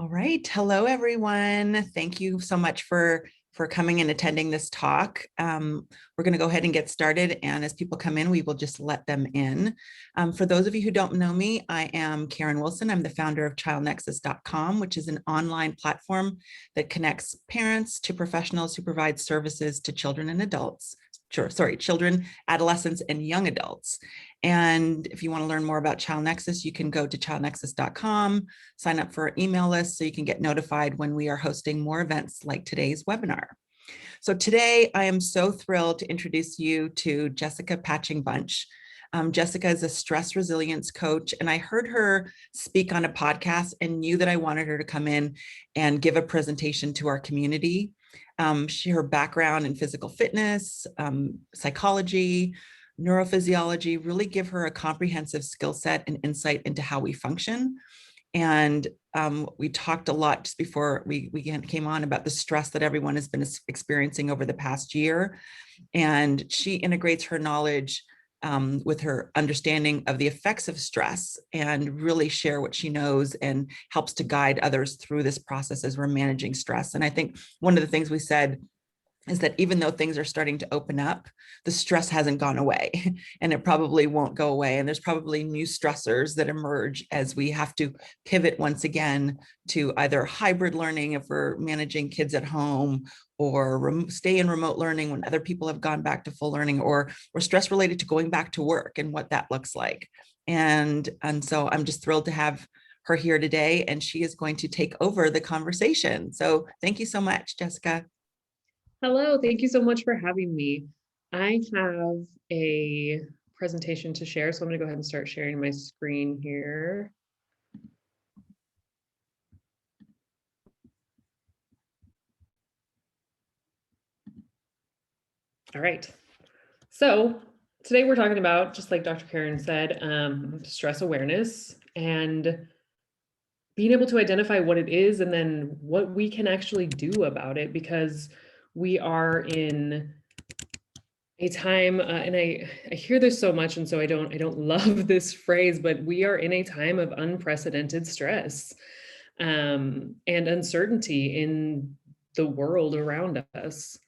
All right. Hello, everyone. Thank you so much for coming and attending this talk. We're going to go ahead and get started. And as people come in, we will just let them in. For those of you who don't know me, I am Karen Wilson. I'm the founder of childnexus.com, which is an online platform that connects parents to professionals who provide services to children and adults. Children, adolescents, and young adults. And if you want to learn more about Child Nexus, you can go to childnexus.com, sign up for our email list so you can get notified when we are hosting more events like today's webinar. So today I am so thrilled to introduce you to Jessica Patching Bunch. Jessica is a stress resilience coach, and I heard her speak on a podcast and knew that I wanted her to come in and give a presentation to our community. Her background in physical fitness, psychology, neurophysiology really give her a comprehensive skill set and insight into how we function. And we talked a lot just before we came on about the stress that everyone has been experiencing over the past year. And she integrates her knowledge with her understanding of the effects of stress and really share what she knows and helps to guide others through this process as we're managing stress. And I think one of the things we said is that even though things are starting to open up, the stress hasn't gone away and it probably won't go away. And there's probably new stressors that emerge as we have to pivot once again to either hybrid learning if we're managing kids at home, or stay in remote learning when other people have gone back to full learning, or stress related to going back to work and what that looks like. And so I'm just thrilled to have her here today, and she is going to take over the conversation. So thank you so much, Jessica. Hello, thank you so much for having me. I have a presentation to share, so I'm going to go ahead and start sharing my screen here. All right, so today we're talking about, just like Dr. Karen said, stress awareness and being able to identify what it is and then what we can actually do about it, because we are in a time, and I hear this so much, and so I don't love this phrase, but we are in a time of unprecedented stress and uncertainty in the world around us.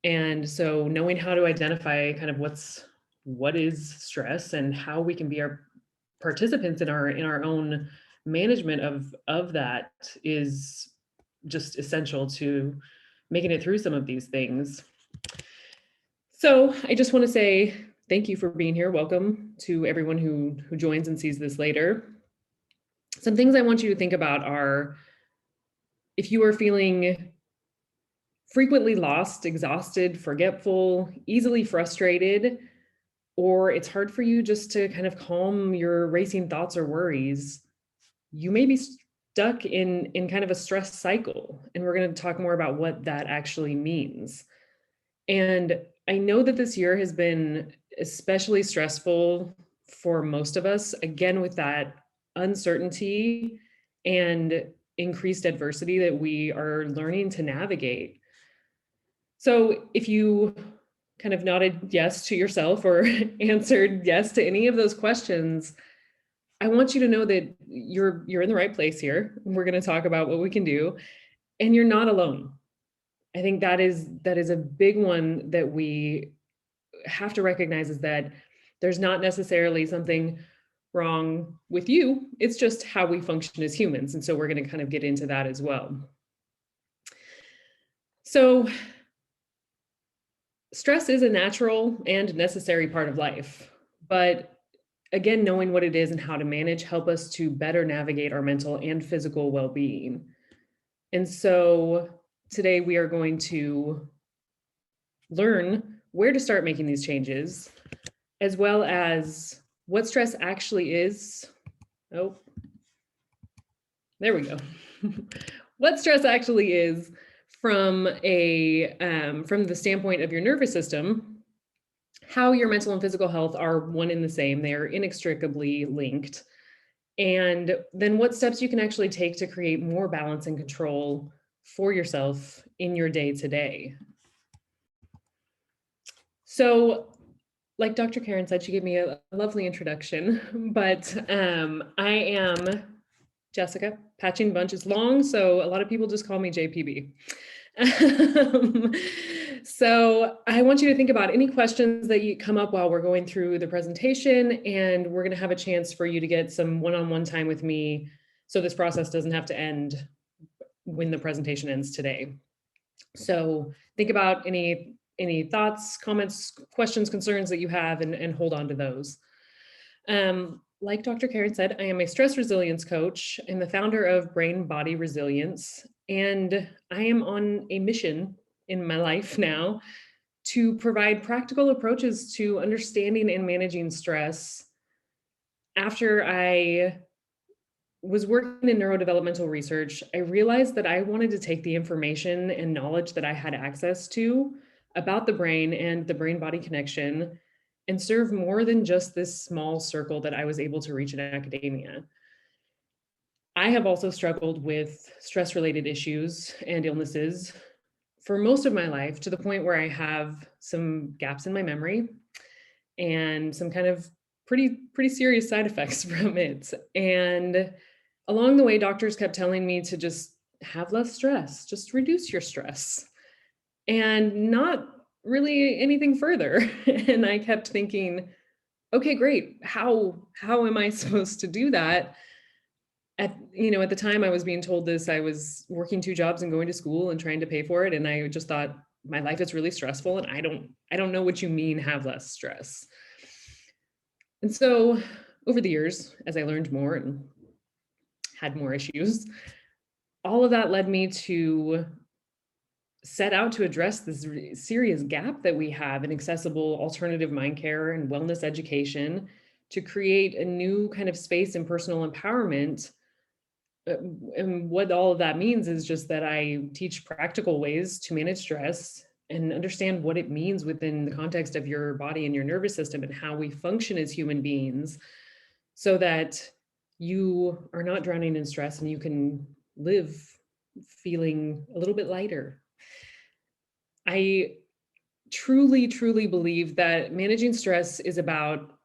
And so knowing how to identify kind of what is stress and how we can be our participants in our own management of that is just essential to making it through some of these things. So I just want to say thank you for being here. Welcome to everyone who joins and sees this later. Some things I want you to think about are, if you are feeling frequently lost, exhausted, forgetful, easily frustrated, or it's hard for you just to kind of calm your racing thoughts or worries, you may be stuck in kind of a stress cycle. And we're going to talk more about what that actually means. And I know that this year has been especially stressful for most of us, again, with that uncertainty and increased adversity that we are learning to navigate. So if you kind of nodded yes to yourself or answered yes to any of those questions, I want you to know that you're in the right place here. We're going to talk about what we can do, and you're not alone. I think that is a big one that we have to recognize, is that there's not necessarily something wrong with you. It's just how we function as humans. And so we're going to kind of get into that as well. So stress is a natural and necessary part of life, but again, knowing what it is and how to manage help us to better navigate our mental and physical well-being. And so today we are going to learn where to start making these changes, as well as what stress actually is. Oh, there we go. What stress actually is from the standpoint of your nervous system, how your mental and physical health are one and the same. They are inextricably linked. And then what steps you can actually take to create more balance and control for yourself in your day-to-day. So, like Dr. Karen said, she gave me a lovely introduction, but I am Jessica. Patching Bunch is long, so a lot of people just call me JPB. Um, so I want you to think about any questions that you come up while we're going through the presentation, and we're going to have a chance for you to get some one-on-one time with me, so this process doesn't have to end when the presentation ends today. So think about any thoughts, comments, questions, concerns that you have, and hold on to those. Like Dr. Karen said, I am a stress resilience coach and the founder of Brain Body Resilience, and I am on a mission in my life now to provide practical approaches to understanding and managing stress. After I was working in neurodevelopmental research, I realized that I wanted to take the information and knowledge that I had access to about the brain and the brain-body connection and serve more than just this small circle that I was able to reach in academia. I have also struggled with stress-related issues and illnesses for most of my life, to the point where I have some gaps in my memory and some kind of pretty serious side effects from it. And along the way, doctors kept telling me to just have less stress, just reduce your stress, and not really anything further. And I kept thinking, okay, great. How am I supposed to do that? At the time I was being told this, I was working 2 jobs and going to school and trying to pay for it. And I just thought, my life is really stressful, and I don't know what you mean have less stress. And so over the years, as I learned more and had more issues, all of that led me to set out to address this serious gap that we have in accessible alternative mind care and wellness education, to create a new kind of space in personal empowerment. And what all of that means is just that I teach practical ways to manage stress and understand what it means within the context of your body and your nervous system and how we function as human beings, so that you are not drowning in stress and you can live feeling a little bit lighter. I truly believe that managing stress is about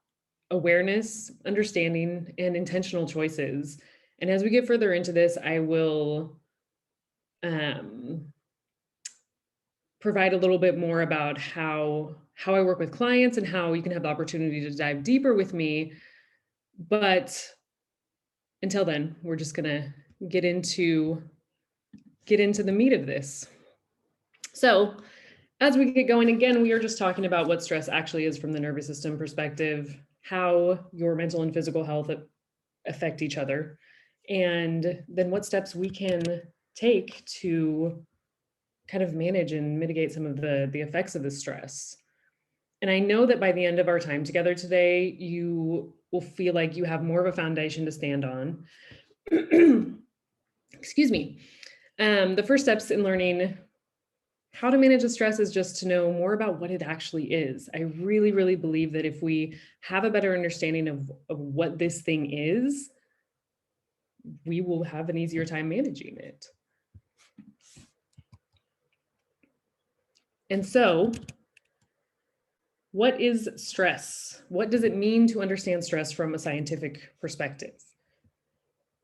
awareness, understanding, and intentional choices. And as we get further into this, I will provide a little bit more about how I work with clients and how you can have the opportunity to dive deeper with me. But until then, we're just gonna get into the meat of this. So as we get going, again, we are just talking about what stress actually is from the nervous system perspective, how your mental and physical health affect each other, and then what steps we can take to kind of manage and mitigate some of the effects of the stress. And I know that by the end of our time together today, you will feel like you have more of a foundation to stand on. Excuse me. The first steps in learning how to manage the stress is just to know more about what it actually is. I really believe that if we have a better understanding of what this thing is, we will have an easier time managing it. And so, what is stress? What does it mean to understand stress from a scientific perspective?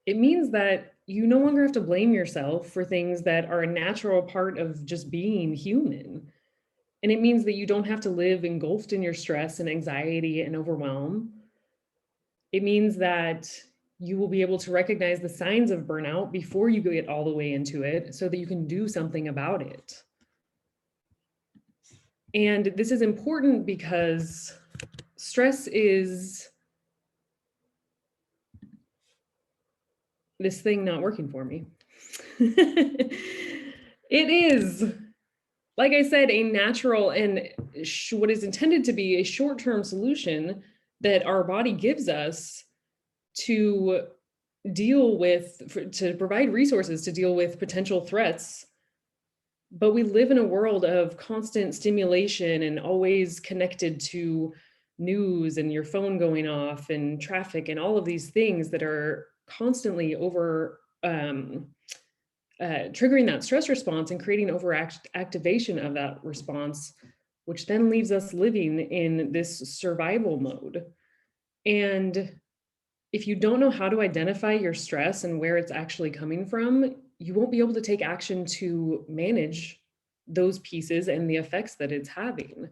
It means that you no longer have to blame yourself for things that are a natural part of just being human. And it means that you don't have to live engulfed in your stress and anxiety and overwhelm. It means that you will be able to recognize the signs of burnout before you get all the way into it, so that you can do something about it. And this is important because stress is this thing not working for me. It is, like I said, a natural and what is intended to be a short-term solution that our body gives us to deal with, to provide resources to deal with potential threats. But we live in a world of constant stimulation and always connected to news and your phone going off and traffic and all of these things that are constantly triggering that stress response and creating overactivation of that response, which then leaves us living in this survival mode. And if you don't know how to identify your stress and where it's actually coming from, you won't be able to take action to manage those pieces and the effects that it's having.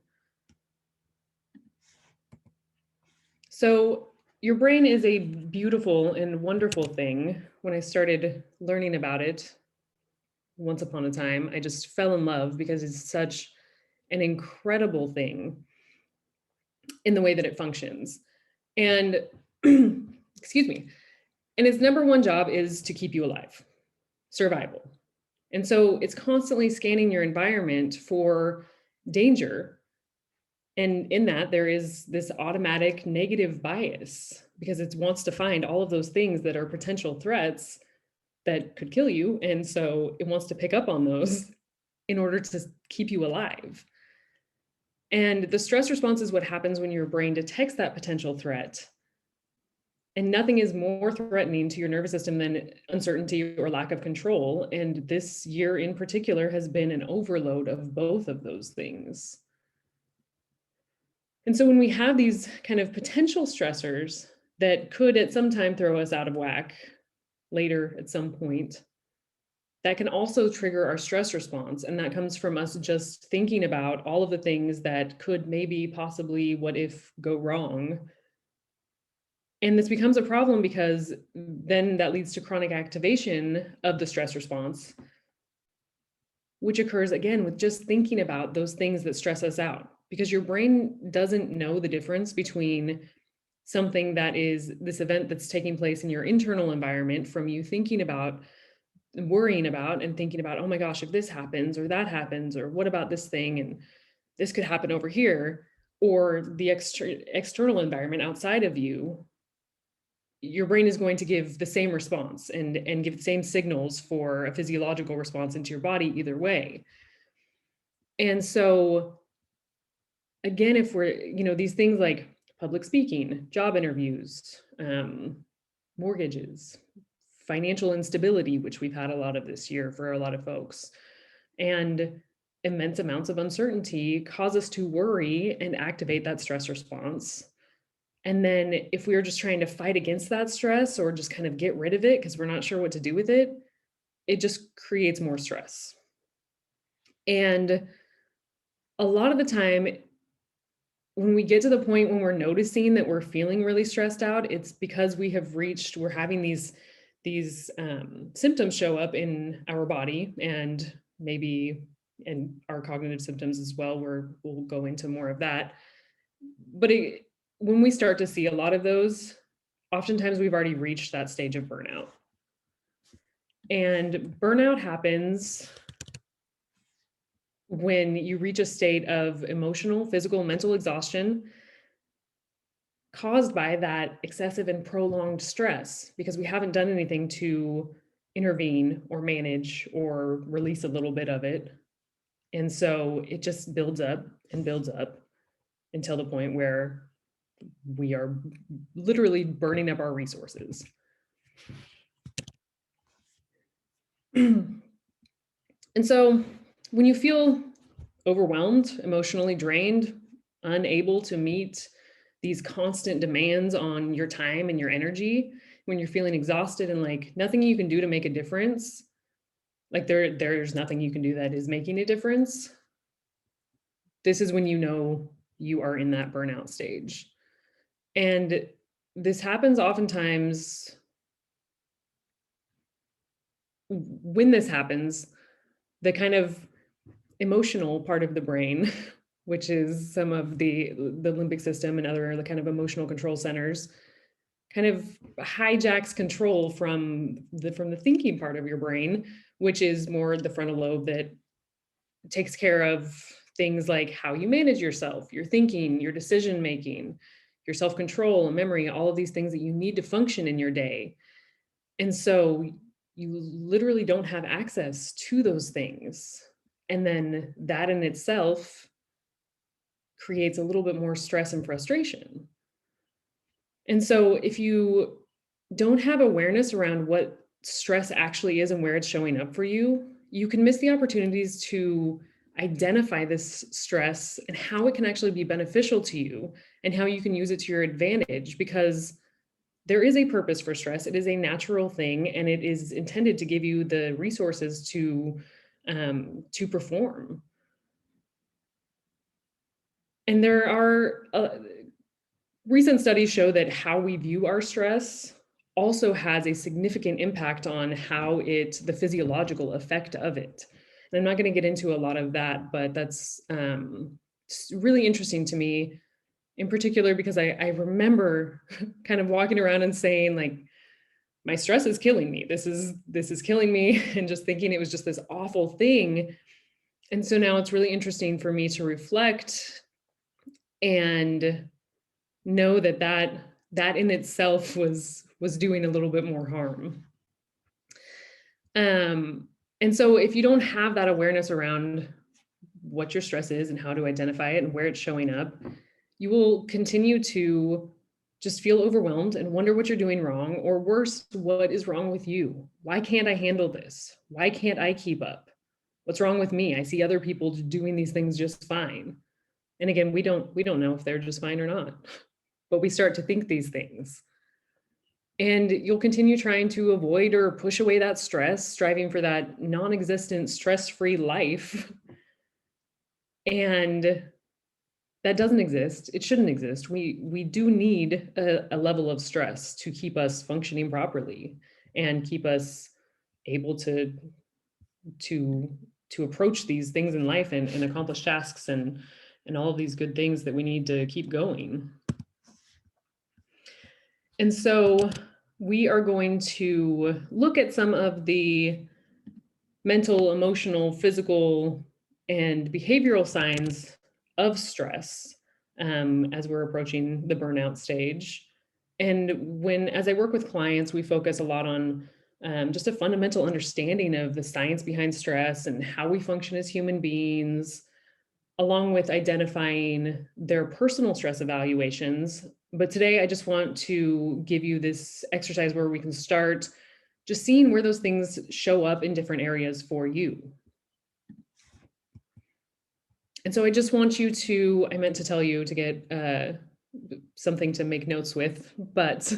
So your brain is a beautiful and wonderful thing. When I started learning about it once upon a time, I just fell in love because it's such an incredible thing in the way that it functions. And excuse me. And its number one job is to keep you alive, survival. And so it's constantly scanning your environment for danger. And in that, there is this automatic negative bias because it wants to find all of those things that are potential threats that could kill you. And so it wants to pick up on those in order to keep you alive. And the stress response is what happens when your brain detects that potential threat. And nothing is more threatening to your nervous system than uncertainty or lack of control. And this year in particular has been an overload of both of those things. And so when we have these kind of potential stressors that could at some time throw us out of whack later at some point, that can also trigger our stress response. And that comes from us just thinking about all of the things that could maybe possibly what if go wrong. And this becomes a problem because then that leads to chronic activation of the stress response, which occurs again with just thinking about those things that stress us out, because your brain doesn't know the difference between something that is this event that's taking place in your internal environment from you thinking about and worrying about and thinking about, oh my gosh, if this happens or that happens, or what about this thing and this could happen over here, or the external environment outside of you. Your brain is going to give the same response and give the same signals for a physiological response into your body either way. And so again, if we're, these things like public speaking, job interviews, mortgages, financial instability, which we've had a lot of this year for a lot of folks, and immense amounts of uncertainty cause us to worry and activate that stress response. And then if we are just trying to fight against that stress or just kind of get rid of it because we're not sure what to do with it, it just creates more stress. And a lot of the time, when we get to the point when we're noticing that we're feeling really stressed out, it's because we're having these symptoms show up in our body and maybe in our cognitive symptoms as well, where we'll go into more of that. But when we start to see a lot of those, oftentimes we've already reached that stage of burnout. And burnout happens when you reach a state of emotional, physical, mental exhaustion caused by that excessive and prolonged stress because we haven't done anything to intervene or manage or release a little bit of it. And so it just builds up and builds up until the point where we are literally burning up our resources. And so when you feel overwhelmed, emotionally drained, unable to meet these constant demands on your time and your energy, when you're feeling exhausted and like nothing you can do to make a difference, like there's nothing you can do that is making a difference, this is when you know you are in that burnout stage. And this happens oftentimes. When this happens, the kind of emotional part of the brain, which is some of the limbic system and other kind of emotional control centers, kind of hijacks control from the thinking part of your brain, which is more the frontal lobe that takes care of things like how you manage yourself, your thinking, your decision making, your self-control and memory, all of these things that you need to function in your day. And so you literally don't have access to those things. And then that in itself creates a little bit more stress and frustration. And so if you don't have awareness around what stress actually is and where it's showing up for you, you can miss the opportunities to identify this stress and how it can actually be beneficial to you and how you can use it to your advantage. Because there is a purpose for stress. It is a natural thing, and it is intended to give you the resources to perform. And there are recent studies show that how we view our stress also has a significant impact on the physiological effect of it. And I'm not going to get into a lot of that, but that's really interesting to me in particular, because I remember kind of walking around and saying, like, my stress is killing me. This is killing me, and just thinking it was just this awful thing. And so now it's really interesting for me to reflect and know that in itself was doing a little bit more harm. And so if you don't have that awareness around what your stress is and how to identify it and where it's showing up, you will continue to just feel overwhelmed and wonder what you're doing wrong, or worse, what is wrong with you? Why can't I handle this? Why can't I keep up? What's wrong with me? I see other people doing these things just fine. And again, we don't know if they're just fine or not, but we start to think these things. And you'll continue trying to avoid or push away that stress, striving for that non-existent stress-free life. And that doesn't exist. It shouldn't exist. We do need a level of stress to keep us functioning properly and keep us able to approach these things in life and accomplish tasks and all of these good things that we need to keep going. And so we are going to look at some of the mental, emotional, physical, and behavioral signs of stress as we're approaching the burnout stage. And as I work with clients, we focus a lot on just a fundamental understanding of the science behind stress and how we function as human beings, along with identifying their personal stress evaluations. But today, I just want to give you this exercise where we can start just seeing where those things show up in different areas for you. And so I just want you to, I meant to tell you to get something to make notes with, but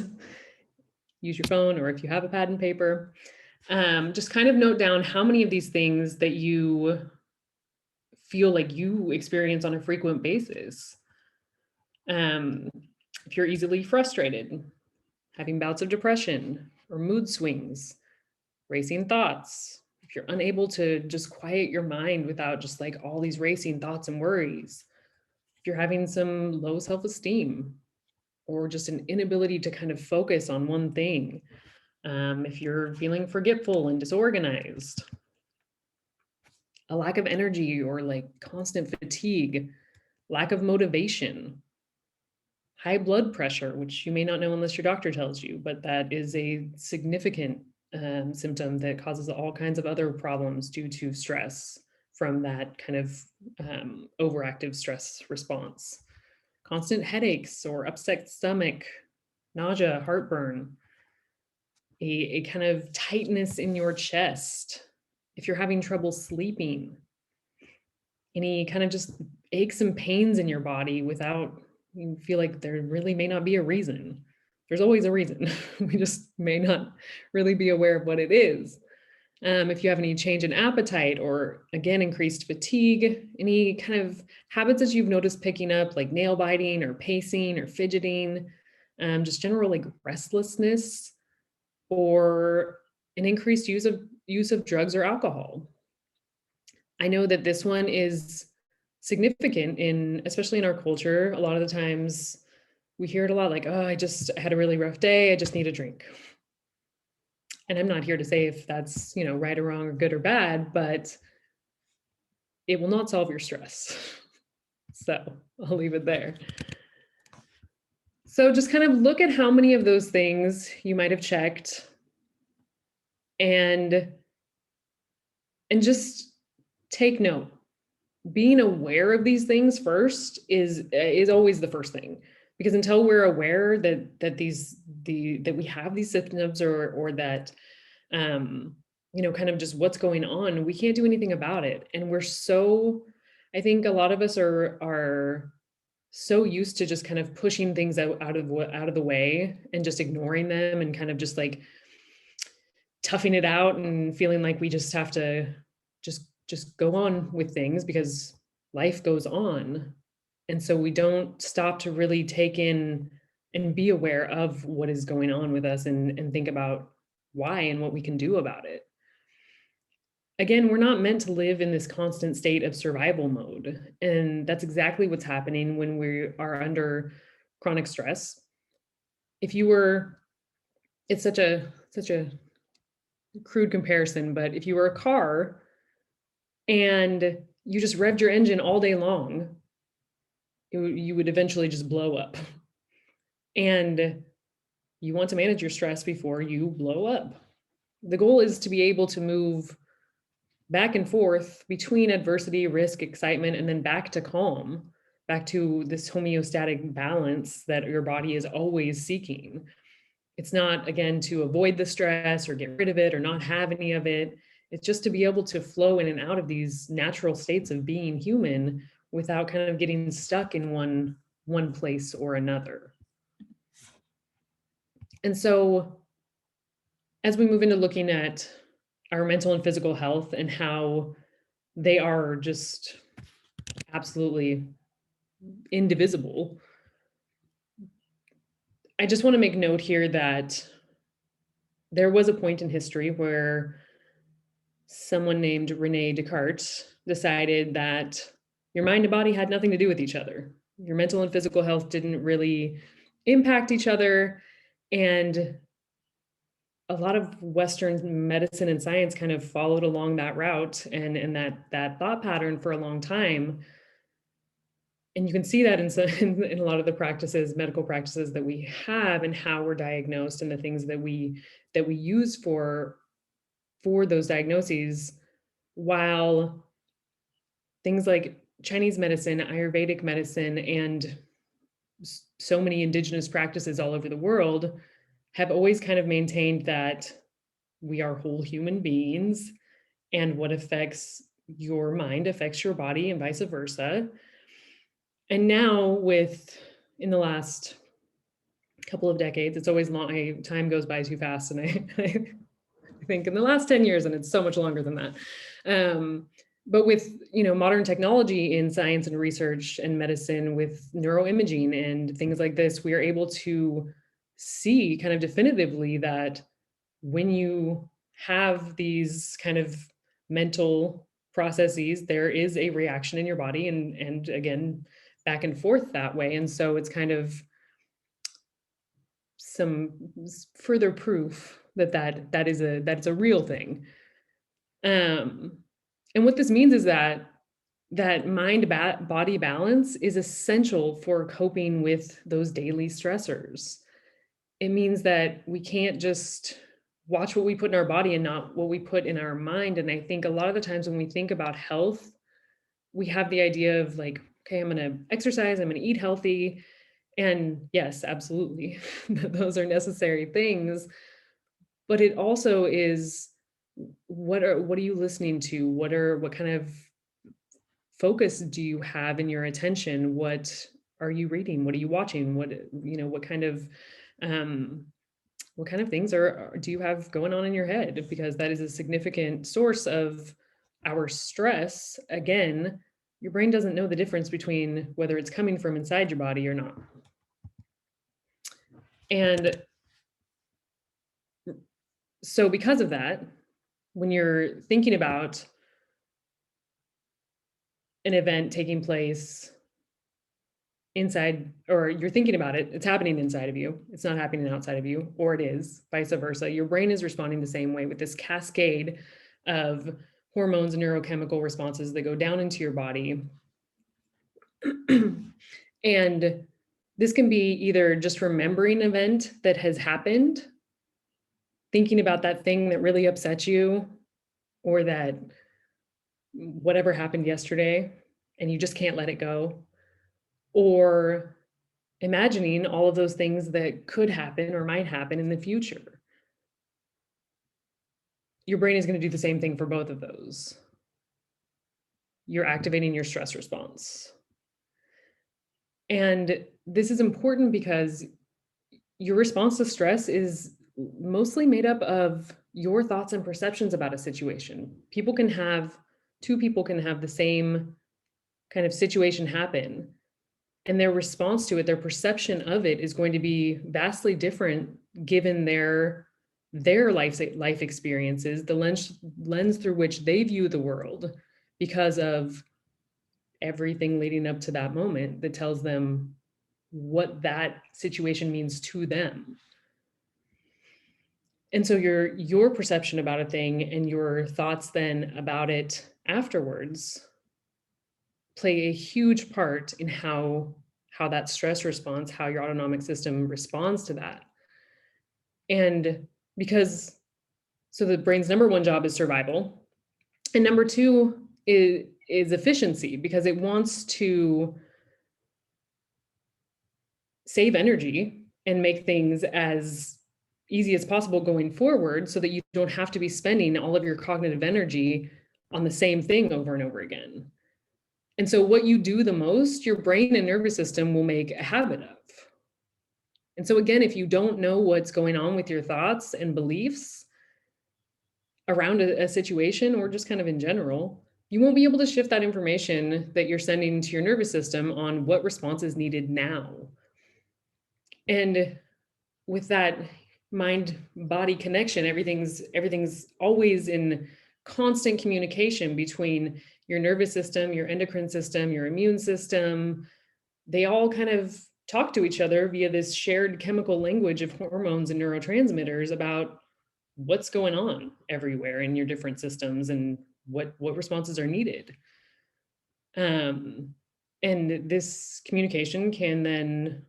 use your phone, or if you have a pad and paper, just kind of note down how many of these things that you feel like you experience on a frequent basis. If you're easily frustrated, having bouts of depression or mood swings, racing thoughts, if you're unable to just quiet your mind without just like all these racing thoughts and worries, if you're having some low self-esteem or just an inability to kind of focus on one thing, if you're feeling forgetful and disorganized, a lack of energy or like constant fatigue, lack of motivation, high blood pressure, which you may not know unless your doctor tells you, but that is a significant symptom that causes all kinds of other problems due to stress from that kind of overactive stress response. Constant headaches or upset stomach, nausea, heartburn, a kind of tightness in your chest. If you're having trouble sleeping, any kind of just aches and pains in your body without, you feel like there really may not be a reason. There's always a reason. We just may not really be aware of what it is. If you have any change in appetite or, again, increased fatigue, any kind of habits that you've noticed picking up, like nail biting or pacing or fidgeting, just general like restlessness, or an increased use of drugs or alcohol. I know that this one is significant especially in our culture. A lot of the times we hear it a lot, like, oh, I had a really rough day, I just need a drink. And I'm not here to say if that's, right or wrong or good or bad, but it will not solve your stress. So I'll leave it there. So just kind of look at how many of those things you might have checked, and just take note. Being aware of these things first is always the first thing, because until we're aware that we have these symptoms or that kind of just what's going on, we can't do anything about it. And I think a lot of us are so used to just kind of pushing things out of the way and just ignoring them and kind of just like toughing it out and feeling like we just have to just go on with things because life goes on. And so we don't stop to really take in and be aware of what is going on with us and think about why and what we can do about it. Again, we're not meant to live in this constant state of survival mode. And that's exactly what's happening when we are under chronic stress. If you were, it's such a crude comparison, but if you were a car and you just revved your engine all day long, you would eventually just blow up. And you want to manage your stress before you blow up. The goal is to be able to move back and forth between adversity, risk, excitement, and then back to calm, back to this homeostatic balance that your body is always seeking. It's not, again, to avoid the stress or get rid of it or not have any of it. It's just to be able to flow in and out of these natural states of being human without kind of getting stuck in one place or another. And so as we move into looking at our mental and physical health and how they are just absolutely indivisible, I just want to make note here that there was a point in history where someone named Rene Descartes decided that your mind and body had nothing to do with each other. Your mental and physical health didn't really impact each other. And a lot of Western medicine and science kind of followed along that route and that thought pattern for a long time. And you can see that in a lot of the practices, medical practices that we have, and how we're diagnosed, and the things that we use for those diagnoses. While things like Chinese medicine, Ayurvedic medicine, and so many indigenous practices all over the world have always kind of maintained that we are whole human beings, and what affects your mind affects your body and vice versa. And now in the last couple of decades, it's always long, time goes by too fast. And I think in the last 10 years, and it's so much longer than that. But with, modern technology in science and research and medicine, with neuroimaging and things like this, we are able to see kind of definitively that when you have these kind of mental processes, there is a reaction in your body, and again, back and forth that way. And so it's kind of some further proof that is a real thing. And what this means is that mind body balance is essential for coping with those daily stressors. It means that we can't just watch what we put in our body and not what we put in our mind. And I think a lot of the times when we think about health, we have the idea of like, okay, I'm going to exercise, I'm going to eat healthy. And yes, absolutely, those are necessary things. But it also is, what are you listening to? What kind of focus do you have in your attention? What are you reading? What are you watching? What kind of things do you have going on in your head? Because that is a significant source of our stress. Again, your brain doesn't know the difference between whether it's coming from inside your body or not. And so because of that, when you're thinking about an event taking place inside, or you're thinking about it, it's happening inside of you, it's not happening outside of you, or it is vice versa. Your brain is responding the same way with this cascade of hormones and neurochemical responses that go down into your body. And this can be either just remembering an event that has happened, thinking about that thing that really upset you, or that whatever happened yesterday and you just can't let it go, or imagining all of those things that could happen or might happen in the future. Your brain is going to do the same thing for both of those. You're activating your stress response. And this is important because your response to stress is mostly made up of your thoughts and perceptions about a situation. Two people can have the same kind of situation happen, and their response to it, their perception of it is going to be vastly different given their life experiences, the lens through which they view the world, because of everything leading up to that moment that tells them what that situation means to them. And so your perception about a thing and your thoughts then about it afterwards play a huge part in how that stress response, how your autonomic system responds to that. And because so the brain's number one job is survival, and number two is efficiency, because it wants to save energy and make things as easy as possible going forward so that you don't have to be spending all of your cognitive energy on the same thing over and over again. And so what you do the most, your brain and nervous system will make a habit of. And so again, if you don't know what's going on with your thoughts and beliefs around a situation, or just kind of in general, you won't be able to shift that information that you're sending to your nervous system on what response is needed now. And with that mind body connection, everything's always in constant communication between your nervous system, your endocrine system, your immune system. They all kind of talk to each other via this shared chemical language of hormones and neurotransmitters about what's going on everywhere in your different systems and what responses are needed. And this communication can then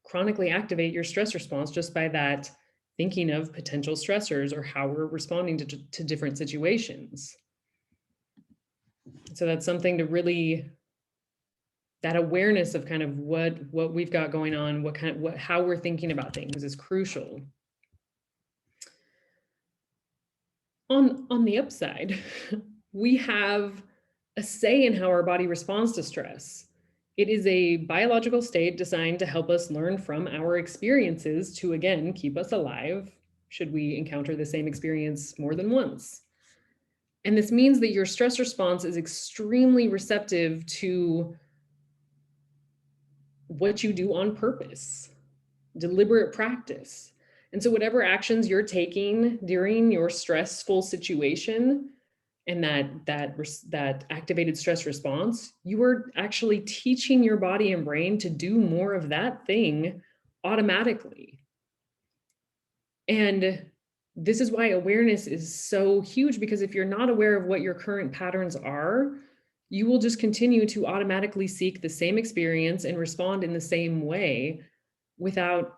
chronically activate your stress response just by that thinking of potential stressors or how we're responding to different situations. So that's something to really, that awareness of kind of what we've got going on, how we're thinking about things is crucial. On the upside, we have a say in how our body responds to stress. It is a biological state designed to help us learn from our experiences to, again, keep us alive should we encounter the same experience more than once. And this means that your stress response is extremely receptive to what you do on purpose, deliberate practice. And so whatever actions you're taking during your stressful situation and that activated stress response, you are actually teaching your body and brain to do more of that thing automatically. And this is why awareness is so huge, because if you're not aware of what your current patterns are, you will just continue to automatically seek the same experience and respond in the same way without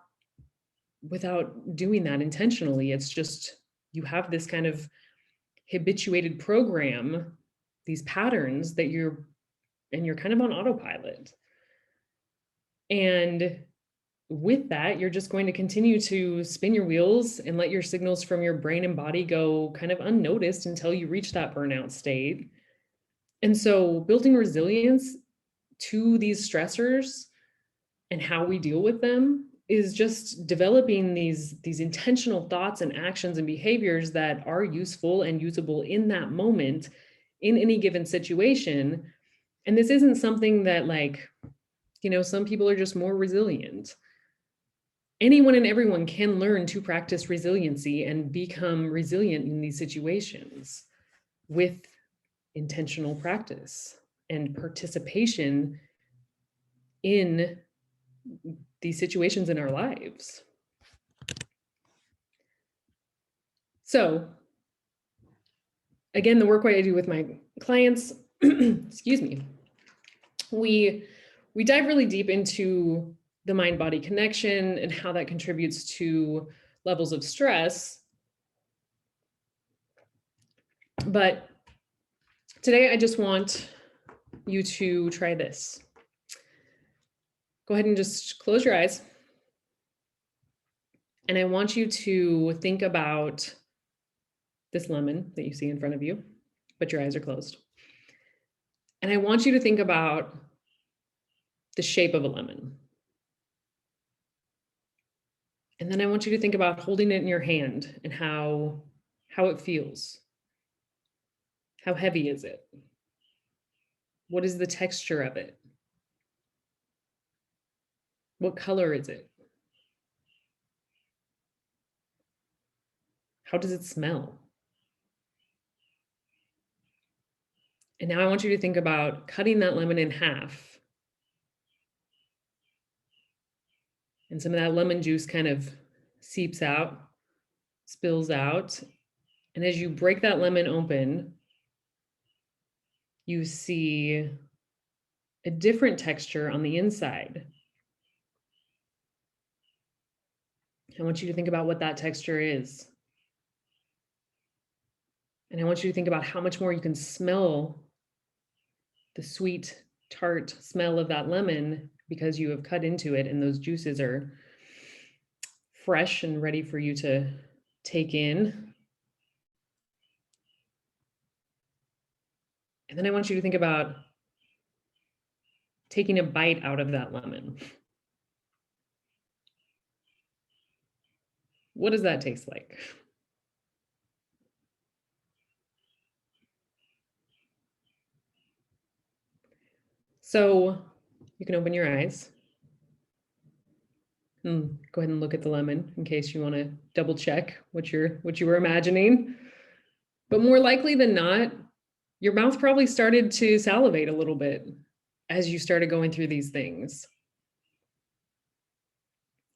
doing that intentionally. It's just, you have this kind of habituated program, these patterns that you're kind of on autopilot. And with that, you're just going to continue to spin your wheels and let your signals from your brain and body go kind of unnoticed until you reach that burnout state. And so building resilience to these stressors and how we deal with them is just developing these intentional thoughts and actions and behaviors that are useful and usable in that moment in any given situation. And this isn't something that, like, some people are just more resilient. Anyone and everyone can learn to practice resiliency and become resilient in these situations with intentional practice and participation in these situations in our lives. So again, the work I do with my clients, excuse me, we dive really deep into the mind-body connection and how that contributes to levels of stress. But today I just want you to try this. Go ahead and just close your eyes. And I want you to think about this lemon that you see in front of you, but your eyes are closed. And I want you to think about the shape of a lemon. And then I want you to think about holding it in your hand and how it feels. How heavy is it? What is the texture of it? What color is it? How does it smell? And now I want you to think about cutting that lemon in half. And some of that lemon juice kind of seeps out, spills out. And as you break that lemon open, you see a different texture on the inside. I want you to think about what that texture is. And I want you to think about how much more you can smell the sweet, tart smell of that lemon because you have cut into it and those juices are fresh and ready for you to take in. And then I want you to think about taking a bite out of that lemon. What does that taste like? So you can open your eyes and go ahead and look at the lemon in case you want to double check what you were imagining. But more likely than not, your mouth probably started to salivate a little bit as you started going through these things.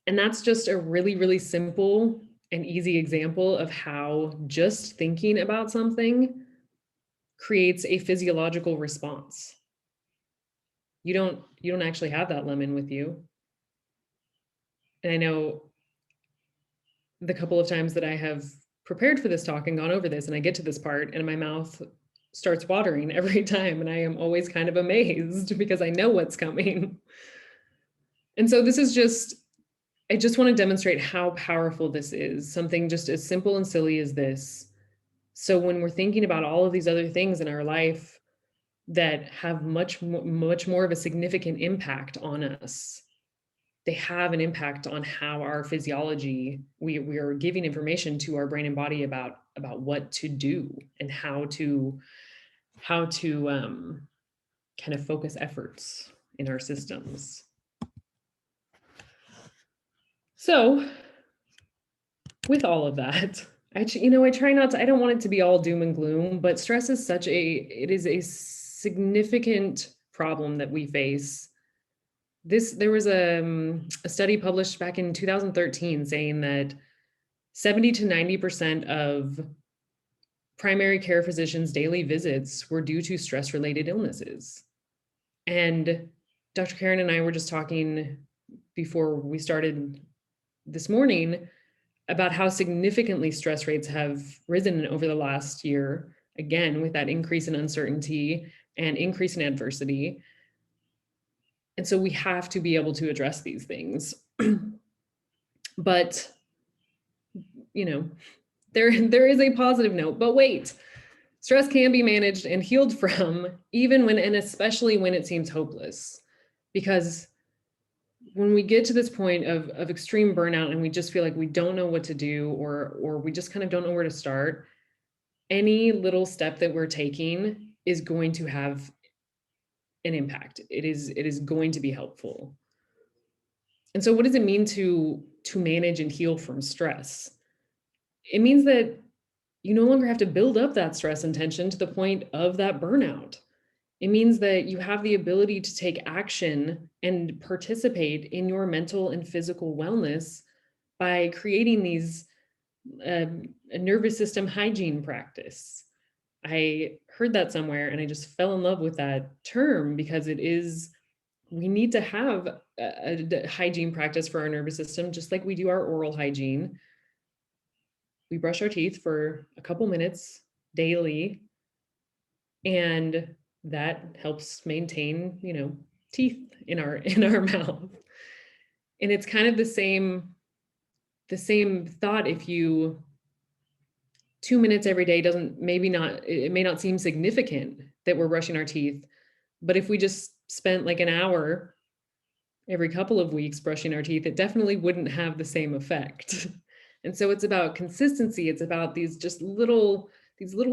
And that's just a really, really simple and easy example of how just thinking about something creates a physiological response. You don't actually have that lemon with you. And I know the couple of times that I have prepared for this talk and gone over this, and I get to this part and my mouth starts watering every time. And I am always kind of amazed because I know what's coming. And so this is just, I just want to demonstrate how powerful this is. Something just as simple and silly as this. So when we're thinking about all of these other things in our life that have much more of a significant impact on us, they have an impact on how our physiology, we are giving information to our brain and body about what to do and how to kind of focus efforts in our systems. So with all of that, I try not to, I don't want it to be all doom and gloom, but stress is it is a significant problem that we face. There was a study published back in 2013 saying that 70 to 90% of primary care physicians' daily visits were due to stress-related illnesses. And Dr. Karen and I were just talking before we started this morning about how significantly stress rates have risen over the last year, again, with that increase in uncertainty and increase in adversity. And so we have to be able to address these things. But, there is a positive note, but wait, stress can be managed and healed from even when, and especially when it seems hopeless. Because when we get to this point of extreme burnout and we just feel like we don't know what to do, or we just kind of don't know where to start, any little step that we're taking is going to have an impact. It is going to be helpful. And so what does it mean to manage and heal from stress? It means that you no longer have to build up that stress and tension to the point of that burnout. It means that you have the ability to take action and participate in your mental and physical wellness by creating these a nervous system hygiene practice. I heard that somewhere and I just fell in love with that term because we need to have a hygiene practice for our nervous system, just like we do our oral hygiene. We brush our teeth for a couple minutes daily, and that helps maintain, teeth in our mouth. And it's kind of the same thought. If you 2 minutes every day it may not seem significant that we're brushing our teeth, but if we just spent like an hour every couple of weeks brushing our teeth, it definitely wouldn't have the same effect. And so it's about consistency. It's about these little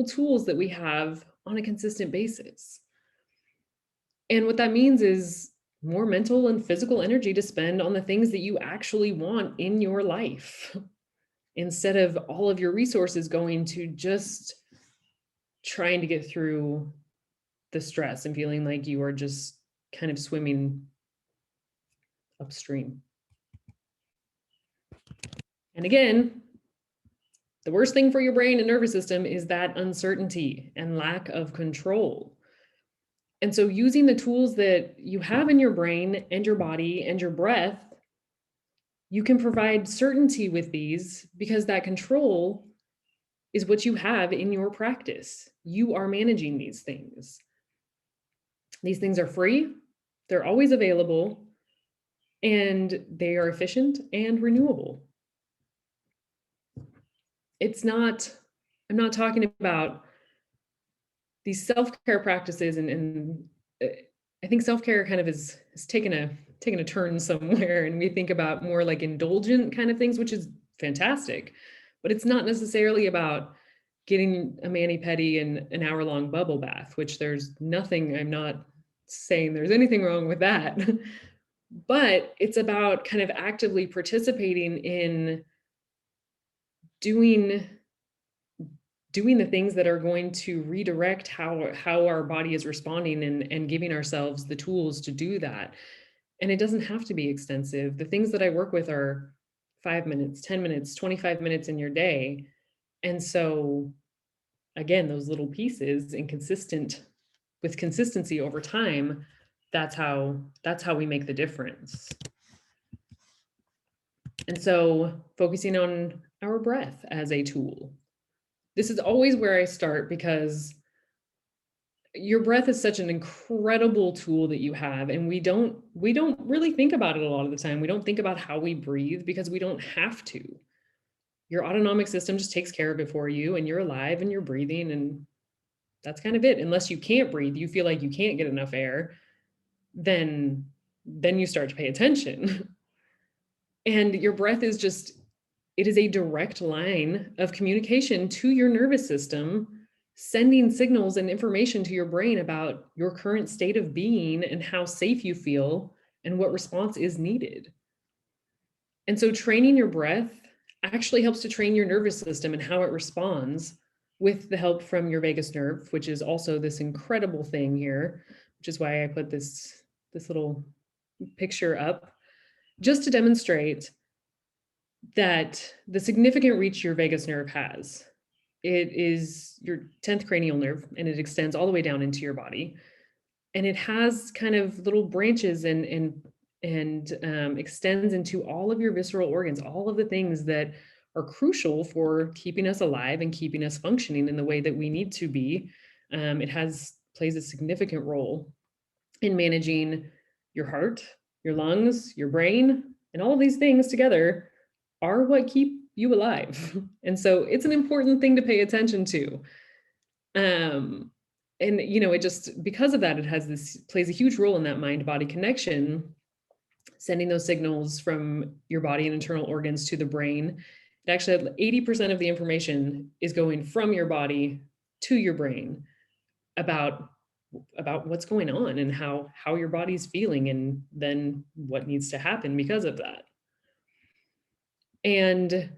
tools that we have on a consistent basis. And what that means is more mental and physical energy to spend on the things that you actually want in your life, instead of all of your resources going to just trying to get through the stress and feeling like you are just kind of swimming upstream. And again, the worst thing for your brain and nervous system is that uncertainty and lack of control. And so using the tools that you have in your brain and your body and your breath, you can provide certainty with these, because that control is what you have in your practice. You are managing these things. These things are free, they're always available, and they are efficient and renewable. I'm not talking about these self-care practices, and I think self-care kind of has taken a turn somewhere, and we think about more like indulgent kind of things, which is fantastic, but it's not necessarily about getting a mani-pedi and an hour-long bubble bath, which I'm not saying there's anything wrong with that, but it's about kind of actively participating in doing the things that are going to redirect how our body is responding, and giving ourselves the tools to do that. And it doesn't have to be extensive. The things that I work with are 5 minutes, 10 minutes, 25 minutes in your day. And so again, those little pieces and with consistency over time, that's how we make the difference. And so focusing on our breath as a tool. This is always where I start, because your breath is such an incredible tool that you have, and we don't really think about it a lot of the time. We don't think about how we breathe because we don't have to. Your autonomic system just takes care of it for you, and you're alive and you're breathing, and that's kind of it. Unless you can't breathe, you feel like you can't get enough air, then you start to pay attention. And your breath is it is a direct line of communication to your nervous system, sending signals and information to your brain about your current state of being and how safe you feel and what response is needed. And so training your breath actually helps to train your nervous system and how it responds, with the help from your vagus nerve, which is also this incredible thing here, which is why I put this little picture up, just to demonstrate that the significant reach your vagus nerve has. It is your 10th cranial nerve, and it extends all the way down into your body. And it has kind of little branches and extends into all of your visceral organs, all of the things that are crucial for keeping us alive and keeping us functioning in the way that we need to be. It plays a significant role in managing your heart, your lungs, your brain, and all of these things together are what keep you alive. And so it's an important thing to pay attention to. And it just, because of that, plays a huge role in that mind-body connection, sending those signals from your body and internal organs to the brain. It actually, 80% of the information is going from your body to your brain about what's going on and how your body's feeling, and then what needs to happen because of that. And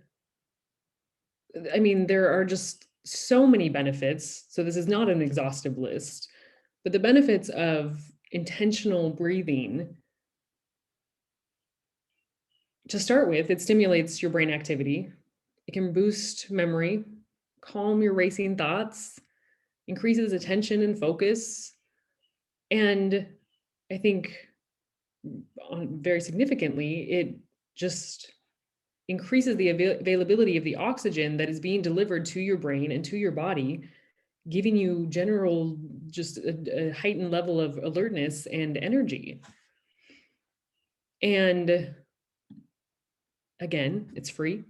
I mean, there are just so many benefits. So this is not an exhaustive list, but the benefits of intentional breathing, to start with, it stimulates your brain activity. It can boost memory, calm your racing thoughts, increases attention and focus. And I think very significantly, it just increases the availability of the oxygen that is being delivered to your brain and to your body, giving you general, just a heightened level of alertness and energy. And again, it's free.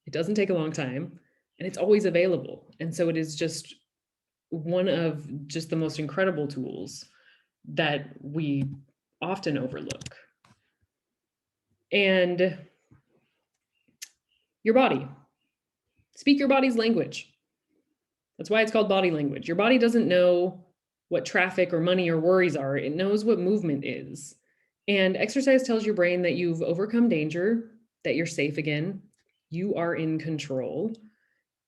It doesn't take a long time, and it's always available. And so it is just one of just the most incredible tools that we often overlook. And your body. Speak your body's language. That's why it's called body language. Your body doesn't know what traffic or money or worries are. It knows what movement is. And exercise tells your brain that you've overcome danger, that you're safe again, you are in control.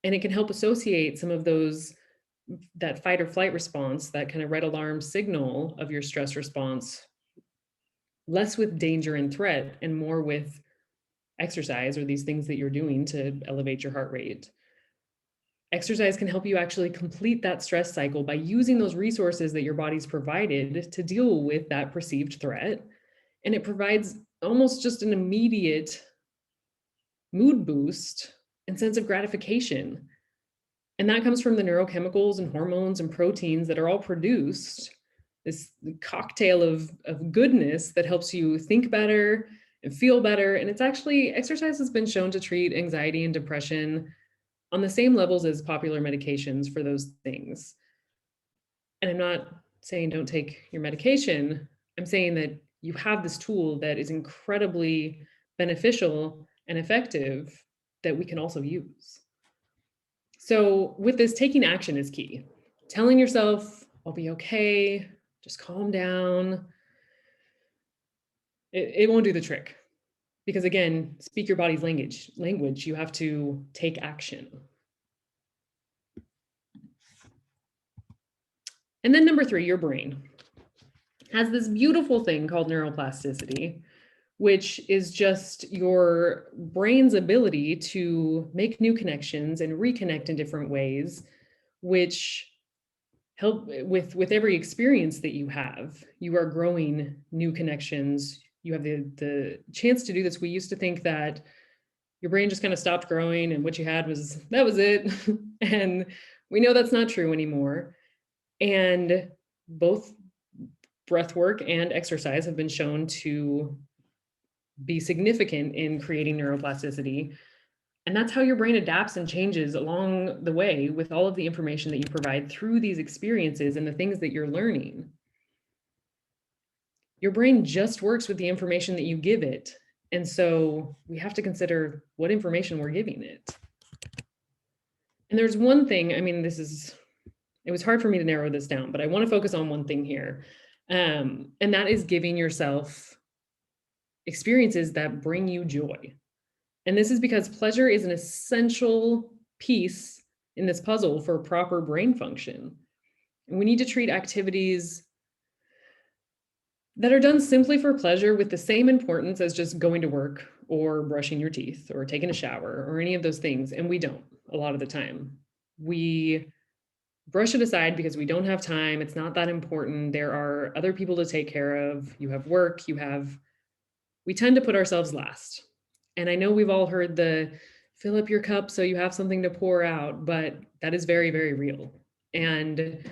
And it can help associate some of that fight or flight response, that kind of red alarm signal of your stress response, less with danger and threat and more with exercise or these things that you're doing to elevate your heart rate. Exercise can help you actually complete that stress cycle by using those resources that your body's provided to deal with that perceived threat. And it provides almost just an immediate mood boost and sense of gratification. And that comes from the neurochemicals and hormones and proteins that are all produced, this cocktail of goodness that helps you think better and feel better. And it's actually, exercise has been shown to treat anxiety and depression on the same levels as popular medications for those things. And I'm not saying don't take your medication. I'm saying that you have this tool that is incredibly beneficial and effective that we can also use. So with this, taking action is key. Telling yourself, I'll be okay, just calm down. It won't do the trick. Because again, speak your body's language. You have to take action. And then number 3, your brain has this beautiful thing called neuroplasticity, which is just your brain's ability to make new connections and reconnect in different ways, which help with every experience that you have. You are growing new connections. You have the chance to do this. We used to think that your brain just kind of stopped growing and what you had that was it. And we know that's not true anymore. And both breathwork and exercise have been shown to be significant in creating neuroplasticity. And that's how your brain adapts and changes along the way with all of the information that you provide through these experiences and the things that you're learning. Your brain just works with the information that you give it. And so we have to consider what information we're giving it. And there's one thing, I mean, it was hard for me to narrow this down, but I want to focus on one thing here. And that is giving yourself experiences that bring you joy. And this is because pleasure is an essential piece in this puzzle for proper brain function. And we need to treat activities that are done simply for pleasure with the same importance as just going to work or brushing your teeth or taking a shower or any of those things. And we don't a lot of the time. We brush it aside because we don't have time. It's not that important. There are other people to take care of. You have work, we tend to put ourselves last. And I know we've all heard the fill up your cup so you have something to pour out, but that is very, very real. And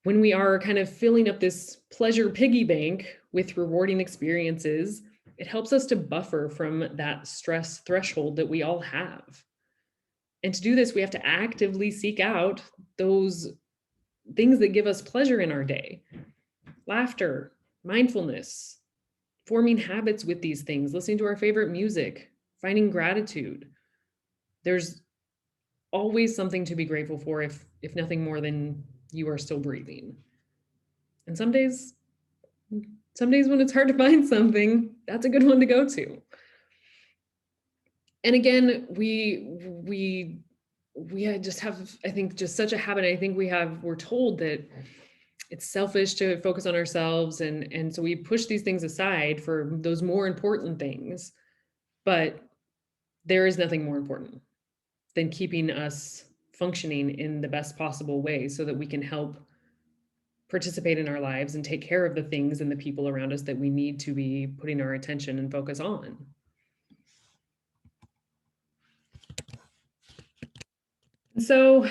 when we are kind of filling up this pleasure piggy bank with rewarding experiences, it helps us to buffer from that stress threshold that we all have. And to do this, we have to actively seek out those things that give us pleasure in our day. Laughter, mindfulness, forming habits with these things, listening to our favorite music, finding gratitude. There's always something to be grateful for if nothing more than you are still breathing. And some days when it's hard to find something, that's a good one to go to. And again, we just have, I think, just such a habit. I think we're told that it's selfish to focus on ourselves. And so we push these things aside for those more important things. But there is nothing more important than keeping us functioning in the best possible way so that we can help participate in our lives and take care of the things and the people around us that we need to be putting our attention and focus on. So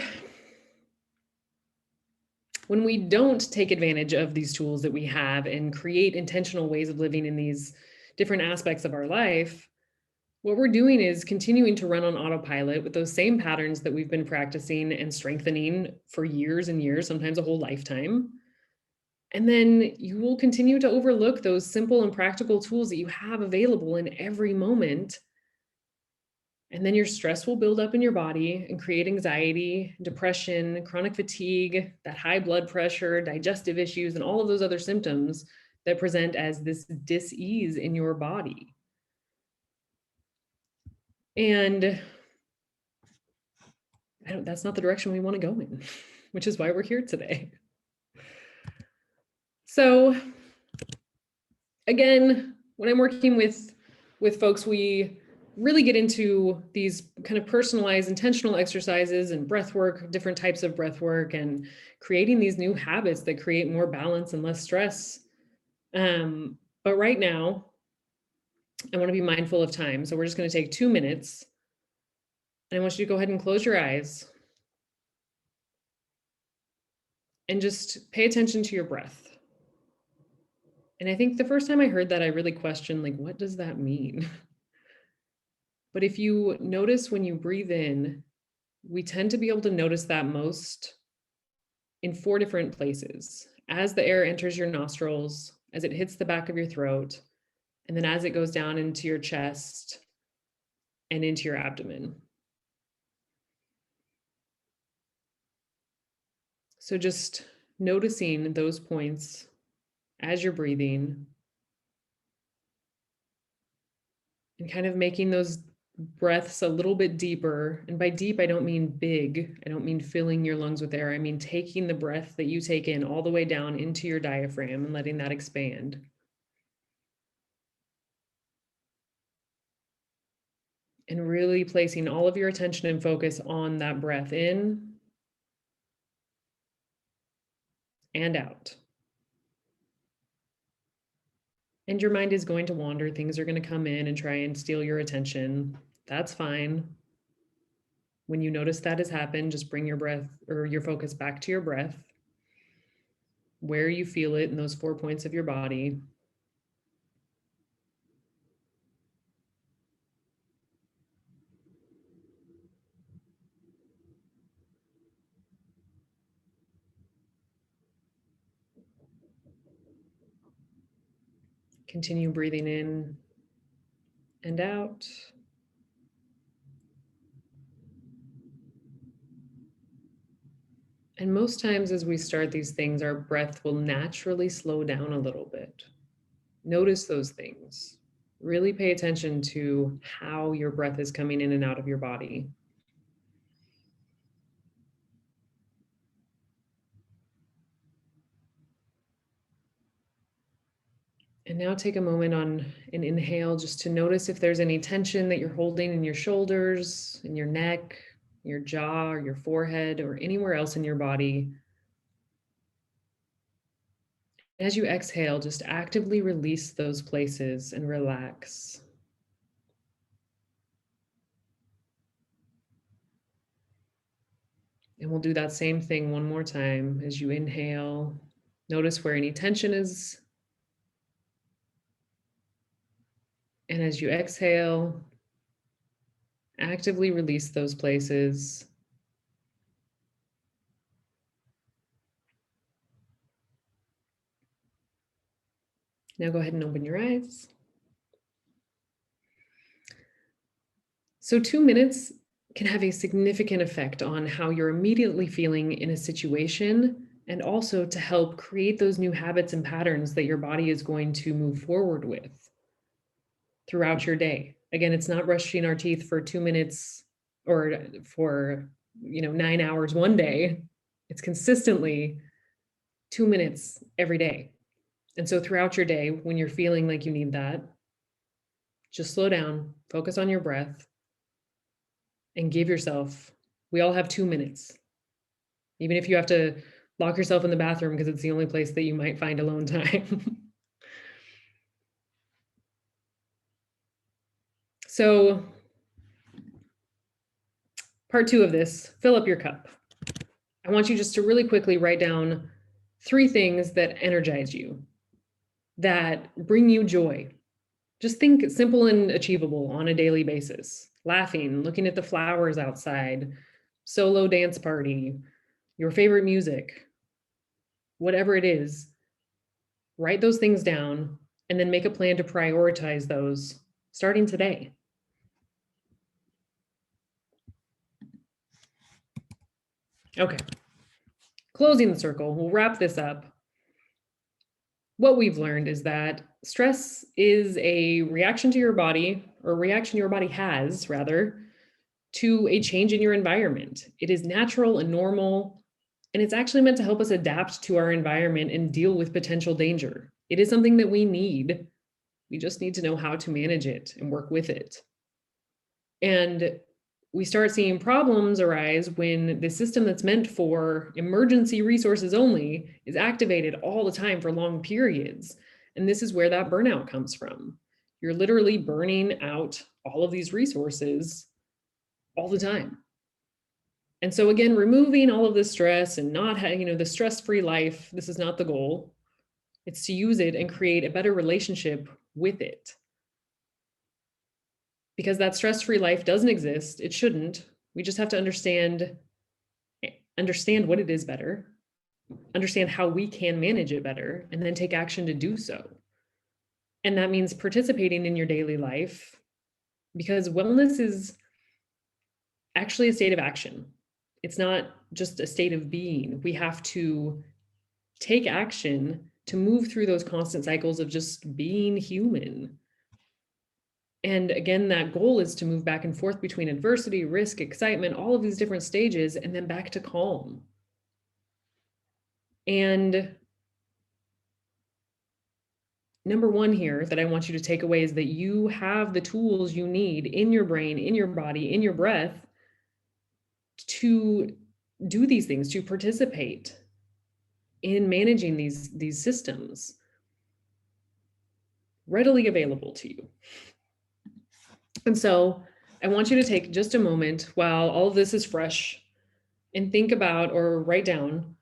when we don't take advantage of these tools that we have and create intentional ways of living in these different aspects of our life, what we're doing is continuing to run on autopilot with those same patterns that we've been practicing and strengthening for years and years, sometimes a whole lifetime. And then you will continue to overlook those simple and practical tools that you have available in every moment. And then your stress will build up in your body and create anxiety, depression, chronic fatigue, that high blood pressure, digestive issues, and all of those other symptoms that present as this dis-ease in your body. And that's not the direction we want to go in, which is why we're here today. So again, when I'm working with folks, we really get into these kind of personalized intentional exercises and breath work, different types of breath work, and creating these new habits that create more balance and less stress. But right now, I want to be mindful of time. So we're just going to take 2 minutes. And I want you to go ahead and close your eyes and just pay attention to your breath. And I think the first time I heard that, I really questioned, like, what does that mean? But if you notice when you breathe in, we tend to be able to notice that most in 4 different places. As the air enters your nostrils, as it hits the back of your throat, and then as it goes down into your chest and into your abdomen. So just noticing those points as you're breathing and kind of making those breaths a little bit deeper. And by deep, I don't mean big. I don't mean filling your lungs with air. I mean taking the breath that you take in all the way down into your diaphragm and letting that expand. And really placing all of your attention and focus on that breath in and out. And your mind is going to wander. Things are going to come in and try and steal your attention. That's fine. When you notice that has happened, just bring your breath or your focus back to your breath, where you feel it in those 4 points of your body. Continue breathing in and out. And most times as we start these things, our breath will naturally slow down a little bit. Notice those things. Really pay attention to how your breath is coming in and out of your body. And now take a moment on an inhale just to notice if there's any tension that you're holding in your shoulders, in your neck, your jaw, or your forehead, or anywhere else in your body. As you exhale, just actively release those places and relax. And we'll do that same thing one more time. As you inhale, notice where any tension is. And as you exhale, actively release those places. Now go ahead and open your eyes. So 2 minutes can have a significant effect on how you're immediately feeling in a situation, and also to help create those new habits and patterns that your body is going to move forward with throughout your day. Again, it's not brushing our teeth for 2 minutes or for 9 hours one day. It's consistently 2 minutes every day. And so throughout your day, when you're feeling like you need that, just slow down, focus on your breath, and give yourself, we all have 2 minutes. Even if you have to lock yourself in the bathroom because it's the only place that you might find alone time. So part 2 of this, fill up your cup. I want you just to really quickly write down 3 things that energize you, that bring you joy. Just think simple and achievable on a daily basis. Laughing, looking at the flowers outside, solo dance party, your favorite music, whatever it is, Write those things down, and then make a plan to prioritize those starting today. Okay, closing the circle, we'll wrap this up. What we've learned is that stress is a reaction to your body, or a reaction your body has, rather, to a change in your environment. It is natural and normal, and it's actually meant to help us adapt to our environment and deal with potential danger. It is something that we need. We just need to know how to manage it and work with it. And we start seeing problems arise when the system that's meant for emergency resources only is activated all the time for long periods. And this is where that burnout comes from. You're literally burning out all of these resources all the time. And so again, removing all of this stress and not having, the stress-free life, this is not the goal. It's to use it and create a better relationship with it. Because that stress-free life doesn't exist. It shouldn't. We just have to understand what it is better, understand how we can manage it better, and then take action to do so. And that means participating in your daily life, because wellness is actually a state of action. It's not just a state of being. We have to take action to move through those constant cycles of just being human. And again, that goal is to move back and forth between adversity, risk, excitement, all of these different stages, and then back to calm. And number one here that I want you to take away is that you have the tools you need in your brain, in your body, in your breath to do these things, to participate in managing these systems, readily available to you. And so I want you to take just a moment while all of this is fresh and think about or write down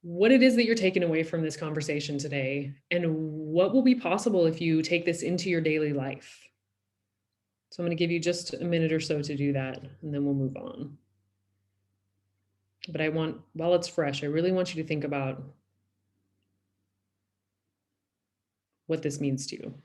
what it is that you're taking away from this conversation today and what will be possible if you take this into your daily life. So I'm going to give you just a minute or so to do that, and then we'll move on. But while it's fresh, I really want you to think about what this means to you.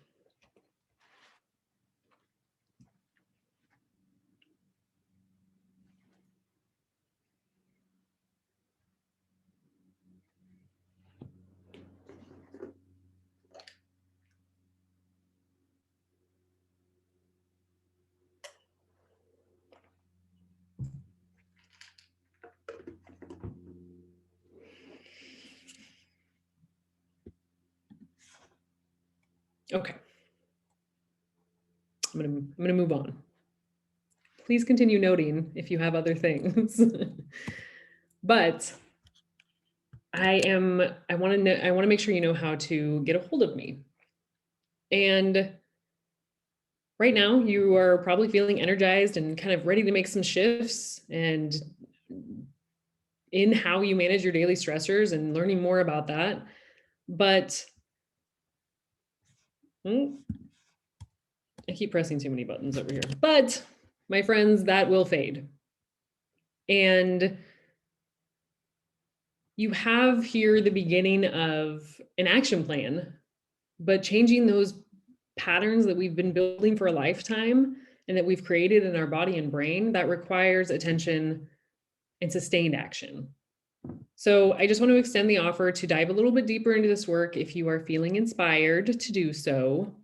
Okay. I'm gonna move on. Please continue noting if you have other things. But I want to make sure you know how to get a hold of me. And right now you are probably feeling energized and kind of ready to make some shifts and in how you manage your daily stressors and learning more about that. But I keep pressing too many buttons over here. But my friends, that will fade. And you have here the beginning of an action plan, but changing those patterns that we've been building for a lifetime and that we've created in our body and brain, that requires attention and sustained action. So I just want to extend the offer to dive a little bit deeper into this work if you are feeling inspired to do so.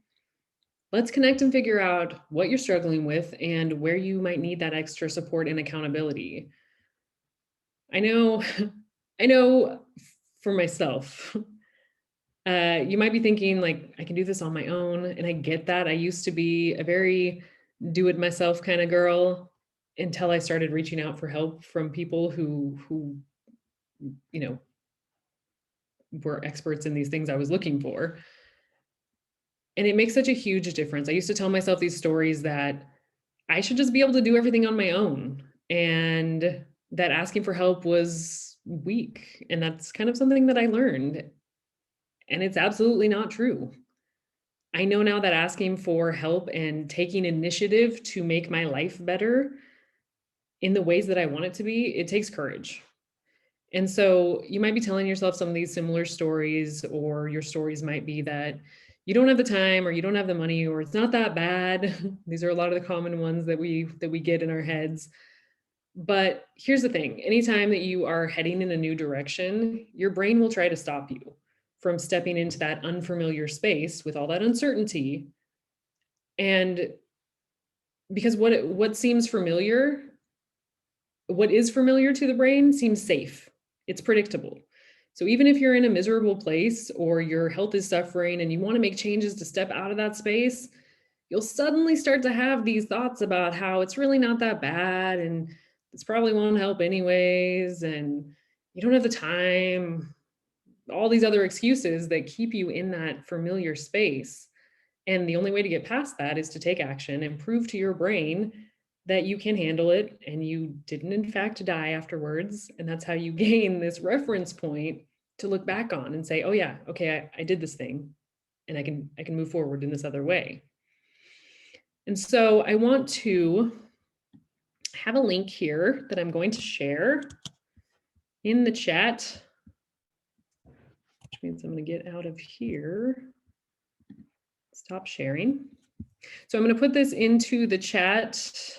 Let's connect and figure out what you're struggling with and where you might need that extra support and accountability. I know for myself, you might be thinking like, I can do this on my own. And I get that. I used to be a very do it myself kind of girl until I started reaching out for help from people who were experts in these things I was looking for. And it makes such a huge difference. I used to tell myself these stories that I should just be able to do everything on my own and that asking for help was weak. And that's kind of something that I learned. And it's absolutely not true. I know now that asking for help and taking initiative to make my life better in the ways that I want it to be, it takes courage. And so you might be telling yourself some of these similar stories, or your stories might be that you don't have the time, or you don't have the money, or it's not that bad. These are a lot of the common ones that we get in our heads. But here's the thing, anytime that you are heading in a new direction, your brain will try to stop you from stepping into that unfamiliar space with all that uncertainty. And because what seems familiar, what is familiar to the brain seems safe. It's predictable. So even if you're in a miserable place, or your health is suffering and you want to make changes to step out of that space, you'll suddenly start to have these thoughts about how it's really not that bad, and this probably won't help anyways, and you don't have the time, all these other excuses that keep you in that familiar space. And the only way to get past that is to take action and prove to your brain that you can handle it and you didn't in fact die afterwards. And that's how you gain this reference point to look back on and say, oh yeah, okay, I did this thing, and I can move forward in this other way. And so I want to have a link here that I'm going to share in the chat, which means I'm going to get out of here, stop sharing. So I'm going to put this into the chat.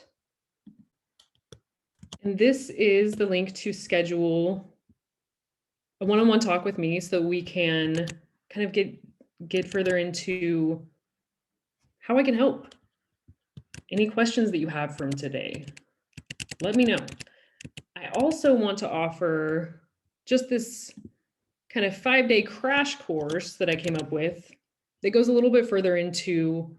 And this is the link to schedule a one-on-one talk with me, so we can kind of get further into how I can help. Any questions that you have from today, let me know. I also want to offer just this kind of 5-day crash course that I came up with that goes a little bit further into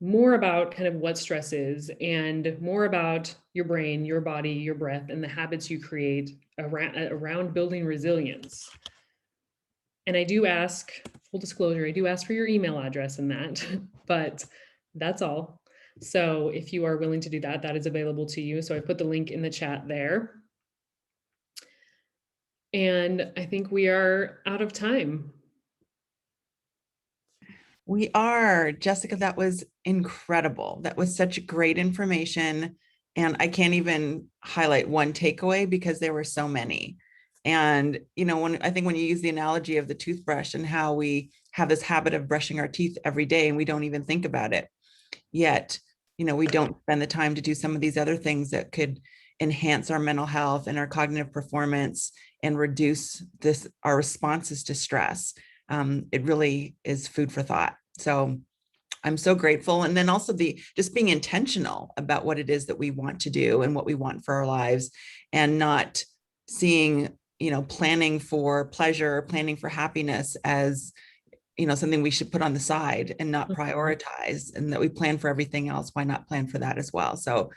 more about kind of what stress is, and more about your brain, your body, your breath, and the habits you create around building resilience. And I do ask, full disclosure, I do ask for your email address in that, but that's all. So if you are willing to do that, that is available to you. So I put the link in the chat there. And I think we are out of time. We are. Jessica, that was incredible. That was such great information. And I can't even highlight one takeaway because there were so many. And, I think when you use the analogy of the toothbrush and how we have this habit of brushing our teeth every day and we don't even think about it, yet, we don't spend the time to do some of these other things that could enhance our mental health and our cognitive performance and reduce our responses to stress. It really is food for thought. So I'm so grateful. And then also just being intentional about what it is that we want to do and what we want for our lives, and not seeing, planning for pleasure, planning for happiness as, something we should put on the side and not prioritize, and that we plan for everything else. Why not plan for that as well? So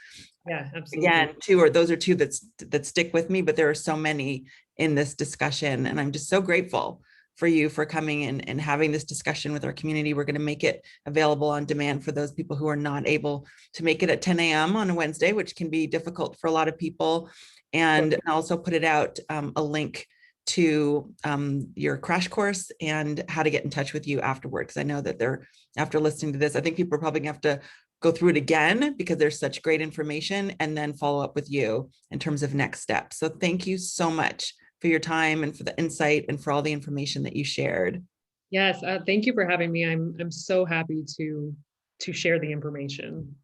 yeah, absolutely. Again, those are two that stick with me, but there are so many in this discussion. And I'm just so grateful for you for coming in and having this discussion with our community. We're going to make it available on demand for those people who are not able to make it at 10 a.m. on a Wednesday, which can be difficult for a lot of people. And I'll also put it out, a link to your crash course and how to get in touch with you afterward. Because I know that after listening to this, I think people are probably going to have to go through it again because there's such great information, and then follow up with you in terms of next steps. So thank you so much for your time and for the insight and for all the information that you shared. Yes, thank you for having me. I'm so happy to share the information.